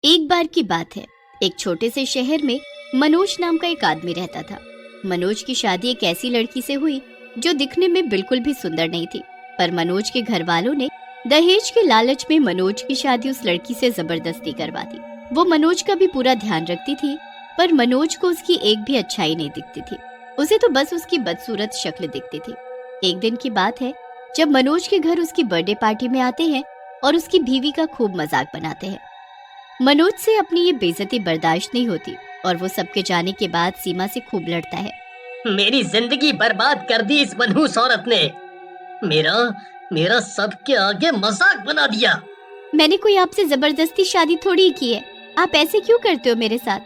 एक बार की बात है, एक छोटे से शहर में मनोज नाम का एक आदमी रहता था। मनोज की शादी एक ऐसी लड़की से हुई जो दिखने में बिल्कुल भी सुंदर नहीं थी, पर मनोज के घर वालों ने दहेज के लालच में मनोज की शादी उस लड़की से जबरदस्ती करवा दी। वो मनोज का भी पूरा ध्यान रखती थी, पर मनोज को उसकी एक भी अच्छाई नहीं दिखती थी। उसे तो बस उसकी बदसूरत शक्ल दिखती थी। एक दिन की बात है, जब मनोज के घर उसकी बर्थडे पार्टी में आते हैं और उसकी बीवी का खूब मजाक बनाते हैं। मनोज से अपनी ये बेइज्जती बर्दाश्त नहीं होती और वो सबके जाने के बाद सीमा से खूब लड़ता है। मेरी जिंदगी बर्बाद कर दी इस मनहूस औरत ने। मेरा सबके आगे मजाक बना दिया। मैंने कोई आपसे जबरदस्ती शादी थोड़ी की है, आप ऐसे क्यों करते हो मेरे साथ?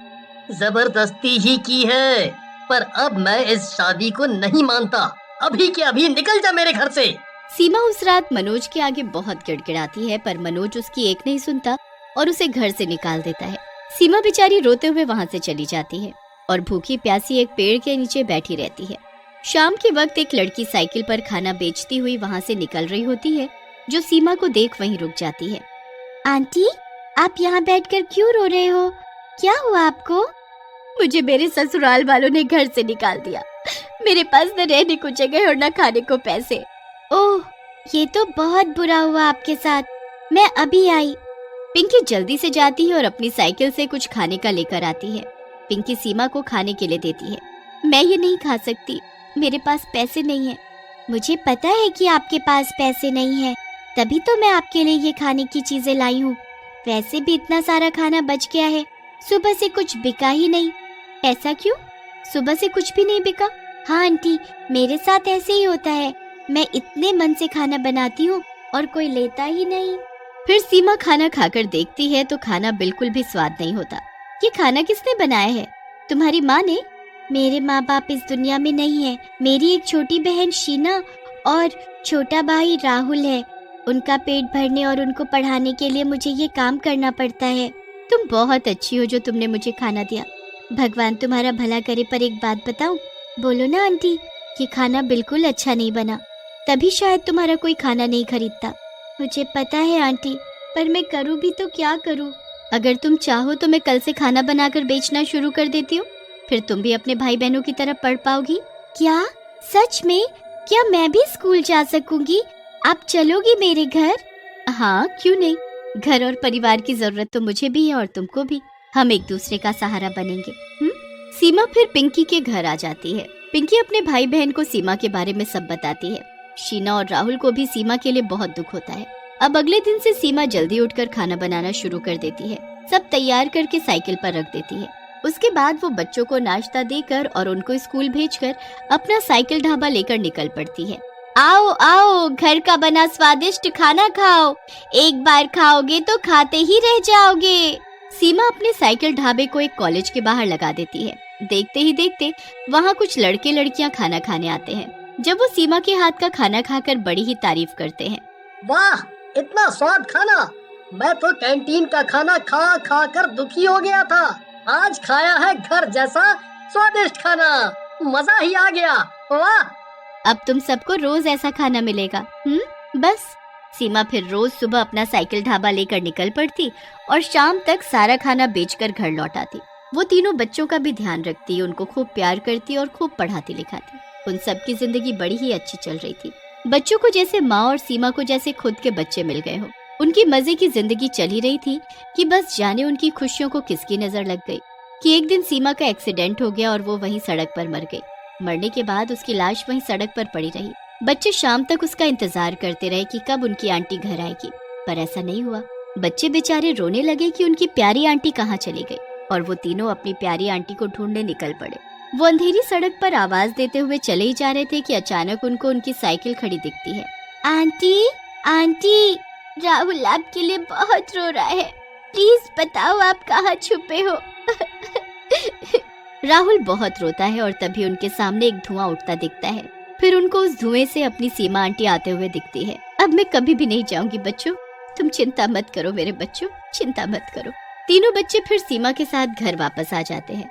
जबरदस्ती ही की है, पर अब मैं इस शादी को नहीं मानता। अभी के अभी निकल जा मेरे घर से। सीमा उस रात मनोज के आगे बहुत गिड़गिड़ाती है, पर मनोज उसकी एक नहीं सुनता और उसे घर से निकाल देता है। सीमा बेचारी रोते हुए वहाँ से चली जाती है और भूखी प्यासी एक पेड़ के नीचे बैठी रहती है। शाम के वक्त एक लड़की साइकिल पर खाना बेचती हुई वहाँ से निकल रही होती है, जो सीमा को देख वहीं रुक जाती है। आंटी, आप यहाँ बैठकर क्यों रो रहे हो? क्या हुआ आपको? मुझे मेरे ससुराल वालों ने घर से निकाल दिया। मेरे पास न रहने को जगह और न खाने को पैसे। ओह, ये तो बहुत बुरा हुआ आपके साथ। मैं अभी आई। पिंकी जल्दी से जाती है और अपनी साइकिल से कुछ खाने का लेकर आती है। पिंकी सीमा को खाने के लिए देती है। मैं ये नहीं खा सकती, मेरे पास पैसे नहीं है। मुझे पता है कि आपके पास पैसे नहीं है, तभी तो मैं आपके लिए ये खाने की चीजें लाई हूँ। वैसे भी इतना सारा खाना बच गया है, सुबह से कुछ बिका ही नहीं। ऐसा क्यों? सुबह से कुछ भी नहीं बिका? हाँ आंटी, मेरे साथ ऐसे ही होता है। मैं इतने मन से खाना बनाती हूँ और कोई लेता ही नहीं। फिर सीमा खाना खाकर देखती है तो खाना बिल्कुल भी स्वाद नहीं होता। ये खाना किसने बनाया है? तुम्हारी माँ ने? मेरे माँ बाप इस दुनिया में नहीं है। मेरी एक छोटी बहन शीना और छोटा भाई राहुल है। उनका पेट भरने और उनको पढ़ाने के लिए मुझे ये काम करना पड़ता है। तुम बहुत अच्छी हो जो तुमने मुझे खाना दिया। भगवान तुम्हारा भला करे, पर एक बात बताऊं? बोलो ना आंटी, ये खाना बिल्कुल अच्छा नहीं बना, तभी शायद तुम्हारा कोई खाना नहीं खरीदता। मुझे पता है आंटी, पर मैं करूँ भी तो क्या करूँ? अगर तुम चाहो तो मैं कल से खाना बनाकर बेचना शुरू कर देती हूँ, फिर तुम भी अपने भाई बहनों की तरह पढ़ पाओगी। क्या? सच में? क्या मैं भी स्कूल जा सकूंगी? आप चलोगी मेरे घर? हाँ, क्यों नहीं। घर और परिवार की जरूरत तो मुझे भी है और तुमको भी। हम एक दूसरे का सहारा बनेंगे। सीमा फिर पिंकी के घर आ जाती है। पिंकी अपने भाई बहन को सीमा के बारे में सब बताती है। शीना और राहुल को भी सीमा के लिए बहुत दुख होता है। अब अगले दिन से सीमा जल्दी उठकर खाना बनाना शुरू कर देती है। सब तैयार करके साइकिल पर रख देती है। उसके बाद वो बच्चों को नाश्ता देकर और उनको स्कूल भेजकर अपना साइकिल ढाबा लेकर निकल पड़ती है। आओ आओ, घर का बना स्वादिष्ट खाना खाओ। एक बार खाओगे तो खाते ही रह जाओगे। सीमा अपने साइकिल ढाबे को एक कॉलेज के बाहर लगा देती है। देखते ही देखते वहाँ कुछ लड़के लड़कियाँ खाना खाने आते हैं। जब वो सीमा के हाथ का खाना खाकर बड़ी ही तारीफ करते हैं। वाह, इतना स्वाद खाना! मैं तो कैंटीन का खाना खा खा कर दुखी हो गया था। आज खाया है घर जैसा स्वादिष्ट खाना। मजा ही आ गया। वाह! अब तुम सबको रोज ऐसा खाना मिलेगा। बस। सीमा फिर रोज सुबह अपना साइकिल ढाबा लेकर निकल पड़ती और शाम तक सारा खाना बेचकर घर लौट आती। वो तीनों बच्चों का भी ध्यान रखती, उनको खूब प्यार करती और खूब पढ़ाती लिखाती। उन सबकी जिंदगी बड़ी ही अच्छी चल रही थी। बच्चों को जैसे माँ और सीमा को जैसे खुद के बच्चे मिल गए हो। उनकी मजे की जिंदगी चल ही रही थी कि बस जाने उनकी खुशियों को किसकी नजर लग गई कि एक दिन सीमा का एक्सीडेंट हो गया और वो वहीं सड़क पर मर गई। मरने के बाद उसकी लाश वहीं सड़क पर पड़ी रही। बच्चे शाम तक उसका इंतजार करते रहे कि कब उनकी आंटी घर आएगी, पर ऐसा नहीं हुआ। बच्चे बेचारे रोने लगे कि उनकी प्यारी आंटी कहाँ चली गई और वो तीनों अपनी प्यारी आंटी को ढूंढने निकल पड़े। वो अंधेरी सड़क पर आवाज देते हुए चले ही जा रहे थे कि अचानक उनको उनकी साइकिल खड़ी दिखती है। आंटी, आंटी, राहुल आपके लिए बहुत रो रहा है। प्लीज बताओ आप कहाँ छुपे हो। राहुल बहुत रोता है और तभी उनके सामने एक धुआं उठता दिखता है। फिर उनको उस धुएं से अपनी सीमा आंटी आते हुए दिखती है। अब मैं कभी भी नहीं जाऊंगी बच्चों, तुम चिंता मत करो मेरे बच्चों, चिंता मत करो। तीनों बच्चे फिर सीमा के साथ घर वापस आ जाते हैं।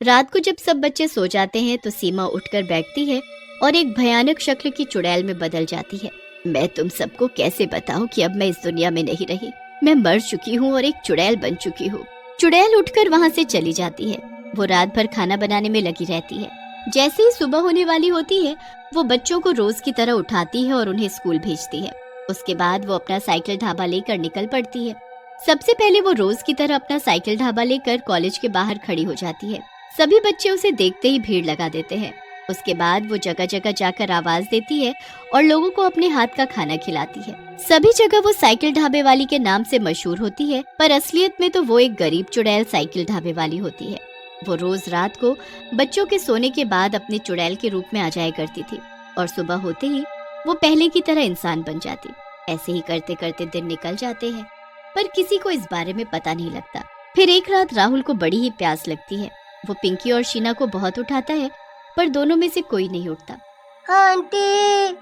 रात को जब सब बच्चे सो जाते हैं तो सीमा उठकर बैठती है और एक भयानक शक्ल की चुड़ैल में बदल जाती है। मैं तुम सबको कैसे बताऊं कि अब मैं इस दुनिया में नहीं रही। मैं मर चुकी हूँ और एक चुड़ैल बन चुकी हूँ। चुड़ैल उठकर वहाँ से चली जाती है। वो रात भर खाना बनाने में लगी रहती है। जैसे ही सुबह होने वाली होती है, वो बच्चों को रोज की तरह उठाती है और उन्हें स्कूल भेजती है। उसके बाद वो अपना साइकिल ढाबा लेकर निकल पड़ती है। सबसे पहले वो रोज की तरह अपना साइकिल ढाबा लेकर कॉलेज के बाहर खड़ी हो जाती है। सभी बच्चे उसे देखते ही भीड़ लगा देते हैं। उसके बाद वो जगह जगह जाकर आवाज देती है और लोगों को अपने हाथ का खाना खिलाती है। सभी जगह वो साइकिल ढाबे वाली के नाम से मशहूर होती है, पर असलियत में तो वो एक गरीब चुड़ैल साइकिल ढाबे वाली होती है। वो रोज रात को बच्चों के सोने के बाद अपने चुड़ैल के रूप में आ जाया करती थी और सुबह होते ही वो पहले की तरह इंसान बन जाती। ऐसे ही करते करते दिन निकल जाते हैं, पर किसी को इस बारे में पता नहीं लगता। फिर एक रात राहुल को बड़ी ही प्यास लगती है। वो पिंकी और शीना को बहुत उठाता है, पर दोनों में से कोई नहीं उठता। आंटी,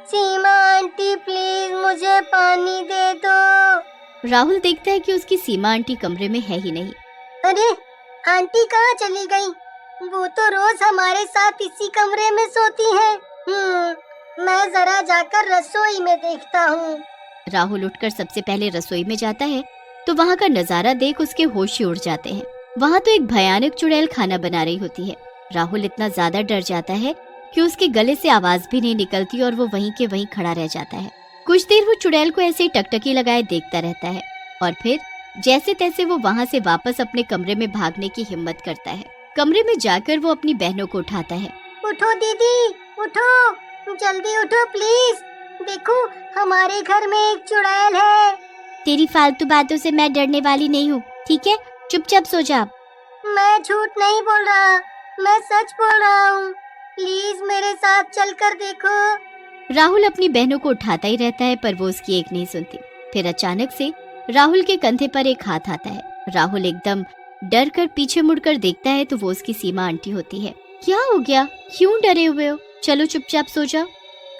सीमा आंटी, प्लीज मुझे पानी दे दो। राहुल देखता है कि उसकी सीमा आंटी कमरे में है ही नहीं। अरे, आंटी कहाँ चली गई? वो तो रोज हमारे साथ इसी कमरे में सोती हैं। मैं जरा जाकर रसोई में देखता हूँ। राहुल उठकर सबसे पहले रसोई में जाता है तो वहाँ का नजारा देख उसके होश ही उड़ जाते हैं। वहाँ तो एक भयानक चुड़ैल खाना बना रही होती है। राहुल इतना ज्यादा डर जाता है कि उसके गले से आवाज भी नहीं निकलती और वो वहीं के वहीं खड़ा रह जाता है। कुछ देर वो चुड़ैल को ऐसे ही टकटकी लगाए देखता रहता है और फिर जैसे तैसे वो वहाँ से वापस अपने कमरे में भागने की हिम्मत करता है। कमरे में जाकर वो अपनी बहनों को उठाता है। उठो दीदी, उठो, जल्दी उठो प्लीज। देखो, हमारे घर में एक चुड़ैल है। तेरी फालतू बातों से मैं डरने वाली नहीं हूँ, ठीक है? चुपचाप सो जा। मैं झूठ नहीं बोल रहा, मैं सच बोल रहा हूँ। प्लीज मेरे साथ चलकर देखो। राहुल अपनी बहनों को उठाता ही रहता है, पर वो उसकी एक नहीं सुनती। फिर अचानक से राहुल के कंधे पर एक हाथ आता है। राहुल एकदम डर कर पीछे मुड़कर देखता है तो वो उसकी सीमा आंटी होती है। क्या हो गया? क्यों डरे हुए हो? चलो चुपचाप सो जाओ।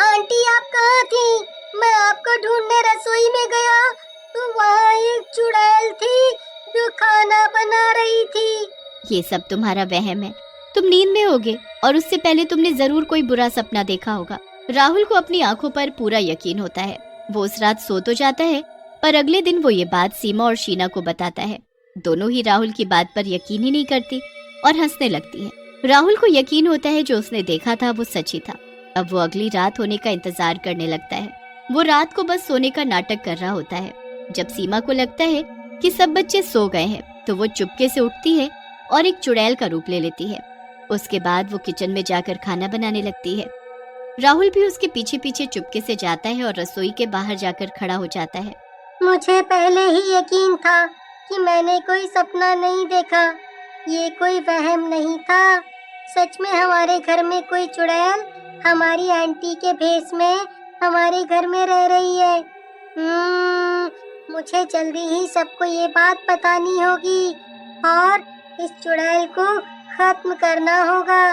आंटी, आप कहाँ थी? मैं आपको ढूंढने रसोई में गया तो वहाँ एक चुड़ैल थी जो खाना बना रही थी। ये सब तुम्हारा वहम है। तुम नींद में होगे और उससे पहले तुमने जरूर कोई बुरा सपना देखा होगा। राहुल को अपनी आंखों पर पूरा यकीन होता है। वो उस रात सो तो जाता है, पर अगले दिन वो ये बात सीमा और शीना को बताता है। दोनों ही राहुल की बात पर यकीन ही नहीं करती और हंसने लगती है। राहुल को यकीन होता है जो उसने देखा था वो सच ही था। अब वो अगली रात होने का इंतजार करने लगता है। वो रात को बस सोने का नाटक कर रहा होता है। जब सीमा को लगता है कि सब बच्चे सो गए हैं तो वो चुपके से उठती है और एक चुड़ैल का रूप ले लेती है। उसके बाद वो किचन में जाकर खाना बनाने लगती है। राहुल भी उसके पीछे पीछे चुपके से जाता है और रसोई के बाहर जाकर खड़ा हो जाता है। मुझे पहले ही यकीन था कि मैंने कोई सपना नहीं देखा। ये कोई वहम नहीं था। सच में हमारे घर में कोई चुड़ैल हमारी आंटी के भेष में हमारे घर में रह रही है। मुझे जल्दी ही सबको ये बात बतानी होगी और इस चुड़ैल को खत्म करना होगा।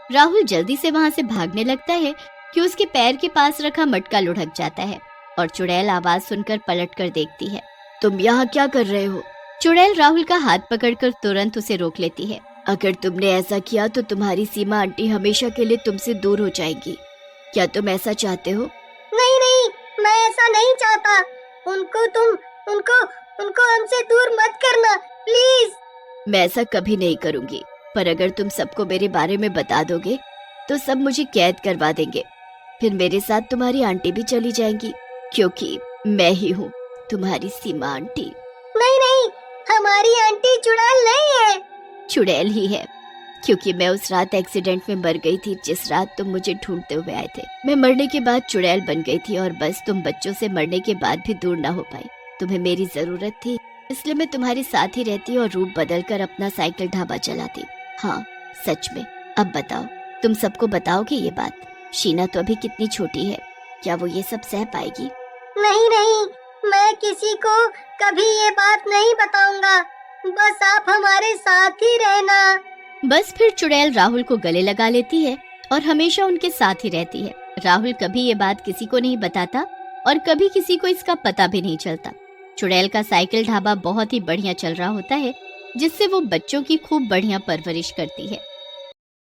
राहुल जल्दी से वहाँ से भागने लगता है कि उसके पैर के पास रखा मटका लुढ़क जाता है और चुड़ैल आवाज सुनकर पलट कर देखती है। तुम यहाँ क्या कर रहे हो? चुड़ैल राहुल का हाथ पकड़कर तुरंत उसे रोक लेती है। अगर तुमने ऐसा किया तो तुम्हारी सीमा आंटी हमेशा के लिए तुमसे दूर हो जाएगी। क्या तुम ऐसा चाहते हो? नहीं नहीं, मैं ऐसा नहीं चाहता। उनको हमसे दूर मत करना प्लीज। मैं ऐसा कभी नहीं करूँगी, पर अगर तुम सबको मेरे बारे में बता दोगे तो सब मुझे कैद करवा देंगे। फिर मेरे साथ तुम्हारी आंटी भी चली जाएंगी, क्योंकि मैं ही हूँ तुम्हारी सीमा आंटी। नहीं नहीं, हमारी आंटी चुड़ैल नहीं है। चुड़ैल ही है, क्योंकि मैं उस रात एक्सीडेंट में मर गई थी जिस रात तुम मुझे ढूंढते हुए आए थे। मैं मरने के बाद चुड़ैल बन गई थी और बस तुम बच्चों से मरने के बाद भी दूर ना हो पाई। तुम्हें मेरी जरूरत थी, इसलिए मैं तुम्हारे साथ ही रहती और रूप बदलकर अपना साइकिल ढाबा चलाती। हाँ, सच में। अब बताओ, तुम सबको बताओगे ये बात? शीना तो अभी कितनी छोटी है, क्या वो ये सब सह पाएगी? नहीं नहीं, मैं किसी को कभी ये बात नहीं बताऊंगा। बस आप हमारे साथ ही रहना। बस फिर चुड़ैल राहुल को गले लगा लेती है और हमेशा उनके साथ ही रहती है। राहुल कभी ये बात किसी को नहीं बताता और कभी किसी को इसका पता भी नहीं चलता। चुड़ैल का साइकिल ढाबा बहुत ही बढ़िया चल रहा होता है, जिससे वो बच्चों की खूब बढ़िया परवरिश करती है।